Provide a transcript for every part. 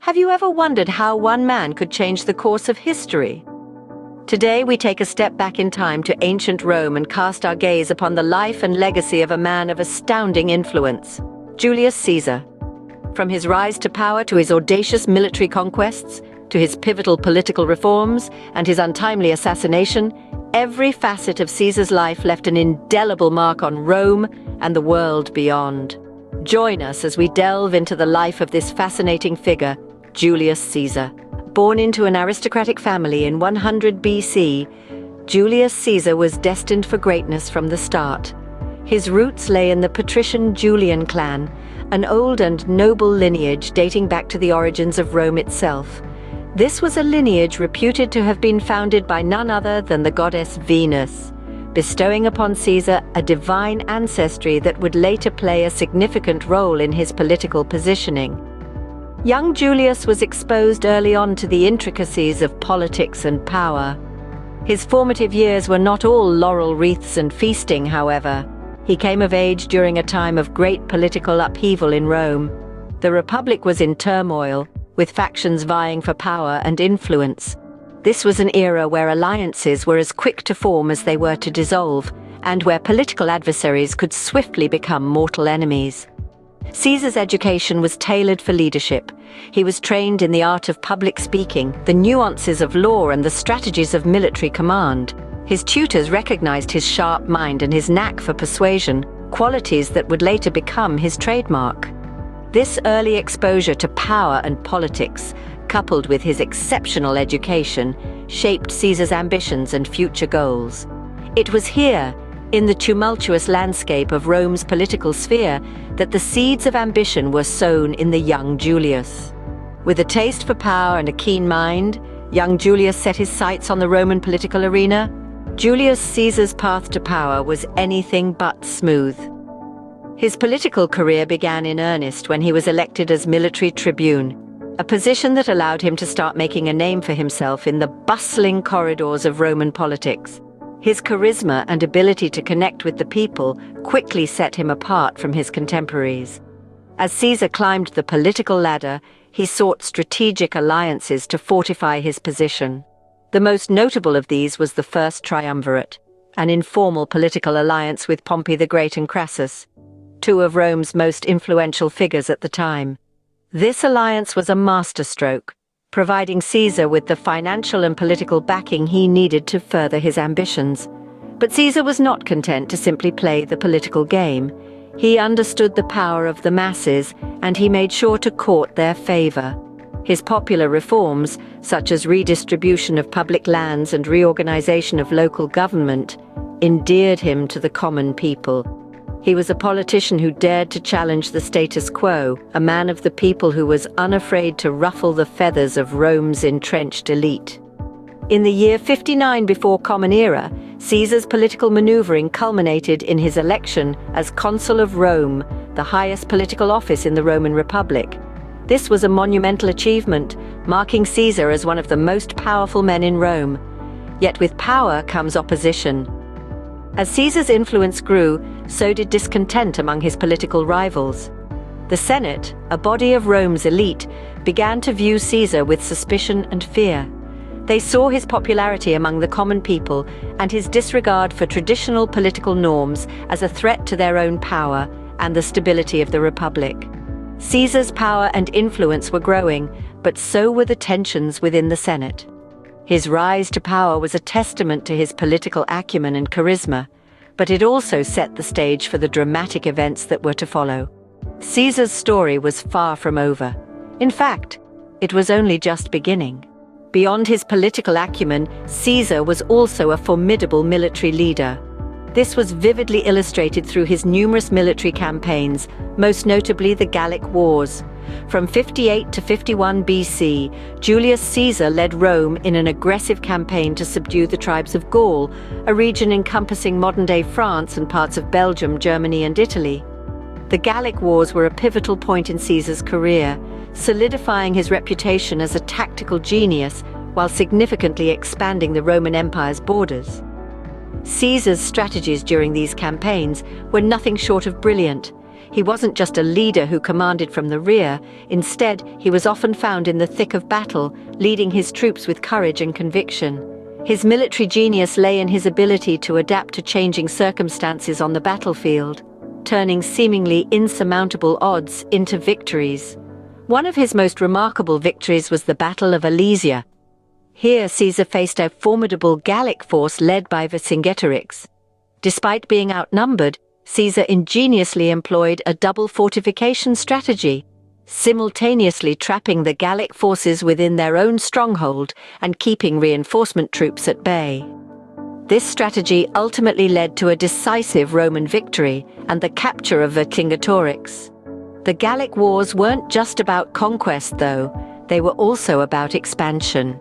Have you ever wondered how one man could change the course of history? Today we take a step back in time to ancient Rome and cast our gaze upon the life and legacy of a man of astounding influence, Julius Caesar. From his rise to power to his audacious military conquests, to his pivotal political reforms and his untimely assassination, every facet of Caesar's life left an indelible mark on Rome and the world beyond. Join us as we delve into the life of this fascinating figure, Julius Caesar. Born into an aristocratic family in 100 BC, Julius Caesar was destined for greatness from the start. His roots lay in the patrician Julian clan, an old and noble lineage dating back to the origins of Rome itself. This was a lineage reputed to have been founded by none other than the goddess Venus, bestowing upon Caesar a divine ancestry that would later play a significant role in his political positioning. Young Julius was exposed early on to the intricacies of politics and power. His formative years were not all laurel wreaths and feasting, however. He came of age during a time of great political upheaval in Rome. The Republic was in turmoil, with factions vying for power and influence. This was an era where alliances were as quick to form as they were to dissolve, and where political adversaries could swiftly become mortal enemies. Caesar's education was tailored for leadership. He was trained in the art of public speaking, the nuances of law, and the strategies of military command. His tutors recognized his sharp mind and his knack for persuasion, qualities that would later become his trademark. This early exposure to power and politics, coupled with his exceptional education, shaped Caesar's ambitions and future goals. It was here, in the tumultuous landscape of Rome's political sphere, that the seeds of ambition were sown in the young Julius. With a taste for power and a keen mind, young Julius set his sights on the Roman political arena. Julius Caesar's path to power was anything but smooth. His political career began in earnest when he was elected as military tribune, a position that allowed him to start making a name for himself in the bustling corridors of Roman politics. His charisma and ability to connect with the people quickly set him apart from his contemporaries. As Caesar climbed the political ladder, he sought strategic alliances to fortify his position. The most notable of these was the First Triumvirate, an informal political alliance with Pompey the Great and Crassus, two of Rome's most influential figures at the time. This alliance was a masterstroke, providing Caesar with the financial and political backing he needed to further his ambitions. But Caesar was not content to simply play the political game. He understood the power of the masses, and he made sure to court their favor. His popular reforms, such as redistribution of public lands and reorganization of local government, endeared him to the common people. He was a politician who dared to challenge the status quo, a man of the people who was unafraid to ruffle the feathers of Rome's entrenched elite. In the year 59 before Common Era, Caesar's political maneuvering culminated in his election as consul of Rome, the highest political office in the Roman Republic. This was a monumental achievement, marking Caesar as one of the most powerful men in Rome. Yet with power comes opposition. As Caesar's influence grew, so did discontent among his political rivals. The Senate, a body of Rome's elite, began to view Caesar with suspicion and fear. They saw his popularity among the common people and his disregard for traditional political norms as a threat to their own power and the stability of the Republic. Caesar's power and influence were growing, but so were the tensions within the Senate. His rise to power was a testament to his political acumen and charisma, but it also set the stage for the dramatic events that were to follow. Caesar's story was far from over. In fact, it was only just beginning. Beyond his political acumen, Caesar was also a formidable military leader. This was vividly illustrated through his numerous military campaigns, most notably the Gallic Wars. From 58 to 51 BC, Julius Caesar led Rome in an aggressive campaign to subdue the tribes of Gaul, a region encompassing modern-day France and parts of Belgium, Germany, and Italy. The Gallic Wars were a pivotal point in Caesar's career, solidifying his reputation as a tactical genius while significantly expanding the Roman Empire's borders. Caesar's strategies during these campaigns were nothing short of brilliant. He wasn't just a leader who commanded from the rear. Instead, he was often found in the thick of battle, leading his troops with courage and conviction. His military genius lay in his ability to adapt to changing circumstances on the battlefield, turning seemingly insurmountable odds into victories. One of his most remarkable victories was the Battle of Alesia. Here, Caesar faced a formidable Gallic force led by Vercingetorix. Despite being outnumbered, Caesar ingeniously employed a double fortification strategy, simultaneously trapping the Gallic forces within their own stronghold and keeping reinforcement troops at bay. This strategy ultimately led to a decisive Roman victory and the capture of Vercingetorix. The Gallic Wars weren't just about conquest, though. They were also about expansion.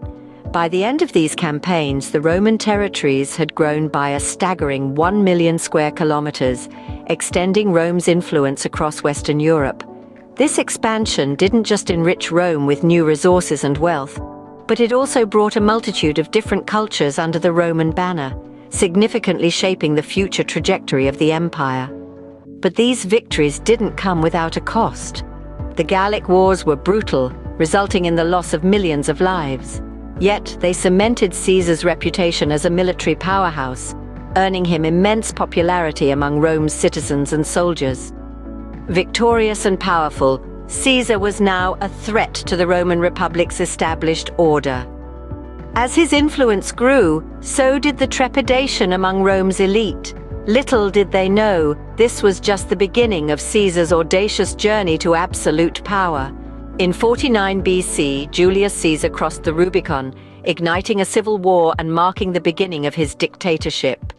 By the end of these campaigns, the Roman territories had grown by a staggering 1 million square kilometers, extending Rome's influence across Western Europe. This expansion didn't just enrich Rome with new resources and wealth, but it also brought a multitude of different cultures under the Roman banner, significantly shaping the future trajectory of the empire. But these victories didn't come without a cost. The Gallic Wars were brutal, resulting in the loss of millions of lives. Yet they cemented Caesar's reputation as a military powerhouse, earning him immense popularity among Rome's citizens and soldiers. Victorious and powerful, Caesar was now a threat to the Roman Republic's established order. As his influence grew, so did the trepidation among Rome's elite. Little did they know, this was just the beginning of Caesar's audacious journey to absolute power. In 49 BC, Julius Caesar crossed the Rubicon, igniting a civil war and marking the beginning of his dictatorship.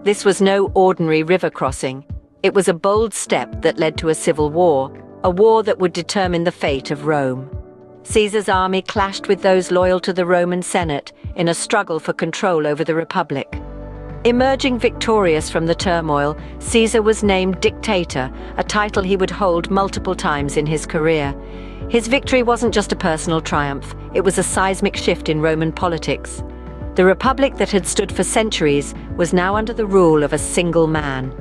This was no ordinary river crossing. It was a bold step that led to a civil war, a war that would determine the fate of Rome. Caesar's army clashed with those loyal to the Roman Senate in a struggle for control over the Republic. Emerging victorious from the turmoil, Caesar was named dictator, a title he would hold multiple times in his career. His victory wasn't just a personal triumph, it was a seismic shift in Roman politics. The Republic that had stood for centuries was now under the rule of a single man.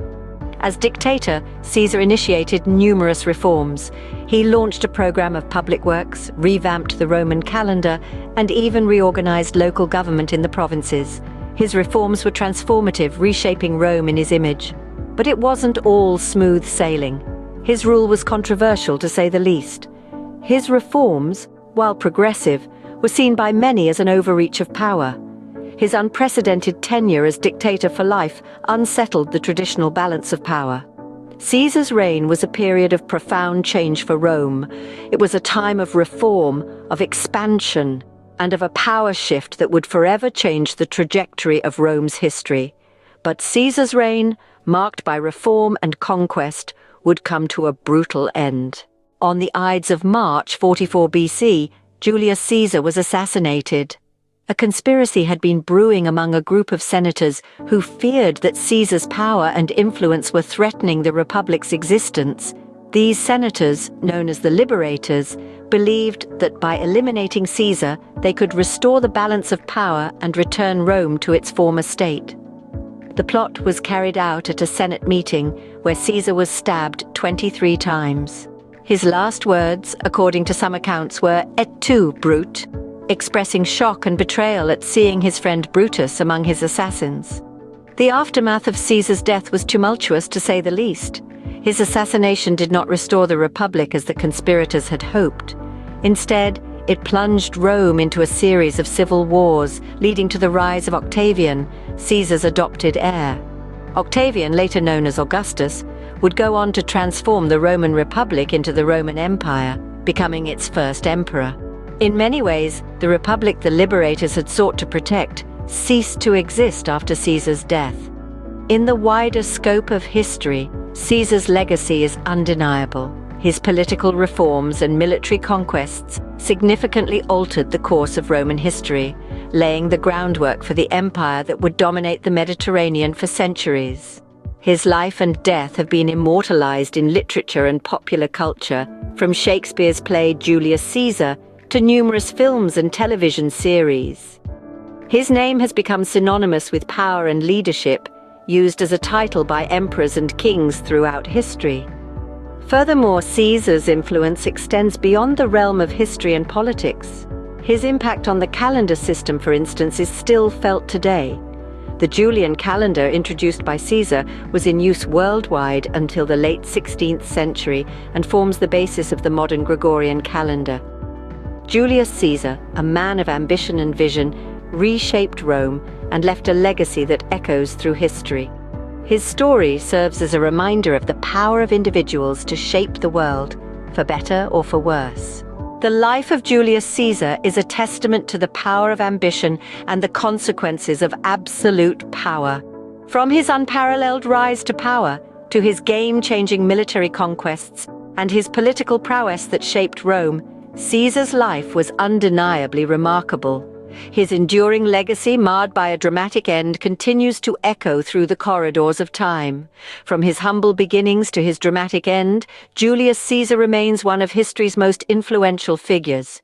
As dictator, Caesar initiated numerous reforms. He launched a program of public works, revamped the Roman calendar, and even reorganized local government in the provinces. His reforms were transformative, reshaping Rome in his image. But it wasn't all smooth sailing. His rule was controversial, to say the least. His reforms, while progressive, were seen by many as an overreach of power. His unprecedented tenure as dictator for life unsettled the traditional balance of power. Caesar's reign was a period of profound change for Rome. It was a time of reform, of expansion, and of a power shift that would forever change the trajectory of Rome's history. But Caesar's reign, marked by reform and conquest, would come to a brutal end. On the Ides of March 44 BC, Julius Caesar was assassinated. A conspiracy had been brewing among a group of senators who feared that Caesar's power and influence were threatening the Republic's existence. These senators, known as the Liberators, believed that by eliminating Caesar, they could restore the balance of power and return Rome to its former state. The plot was carried out at a Senate meeting where Caesar was stabbed 23 times. His last words, according to some accounts, were "Et tu, Brute," expressing shock and betrayal at seeing his friend Brutus among his assassins. The aftermath of Caesar's death was tumultuous, to say the least. His assassination did not restore the Republic as the conspirators had hoped. Instead, it plunged Rome into a series of civil wars, leading to the rise of Octavian, Caesar's adopted heir. Octavian, later known as Augustus, would go on to transform the Roman Republic into the Roman Empire, becoming its first emperor. In many ways, the Republic the Liberators had sought to protect ceased to exist after Caesar's death. In the wider scope of history, Caesar's legacy is undeniable. His political reforms and military conquests significantly altered the course of Roman history, laying the groundwork for the empire that would dominate the Mediterranean for centuries. His life and death have been immortalized in literature and popular culture, from Shakespeare's play Julius Caesar to numerous films and television series. His name has become synonymous with power and leadership, used as a title by emperors and kings throughout history. Furthermore, Caesar's influence extends beyond the realm of history and politics. His impact on the calendar system, for instance, is still felt today. The Julian calendar, introduced by Caesar, was in use worldwide until the late 16th century and forms the basis of the modern Gregorian calendar. Julius Caesar, a man of ambition and vision, reshaped Rome and left a legacy that echoes through history. His story serves as a reminder of the power of individuals to shape the world, for better or for worse. The life of Julius Caesar is a testament to the power of ambition and the consequences of absolute power. From his unparalleled rise to power, to his game-changing military conquests, and his political prowess that shaped Rome, Caesar's life was undeniably remarkable. His enduring legacy, marred by a dramatic end, continues to echo through the corridors of time. From his humble beginnings to his dramatic end, Julius Caesar remains one of history's most influential figures.